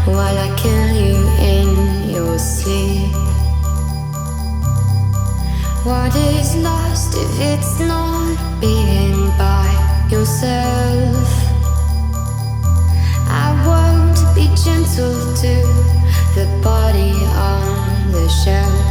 while I kill you in your sleep. What is lost if it's not being by yourself? I won't be gentle to the body on the shelf.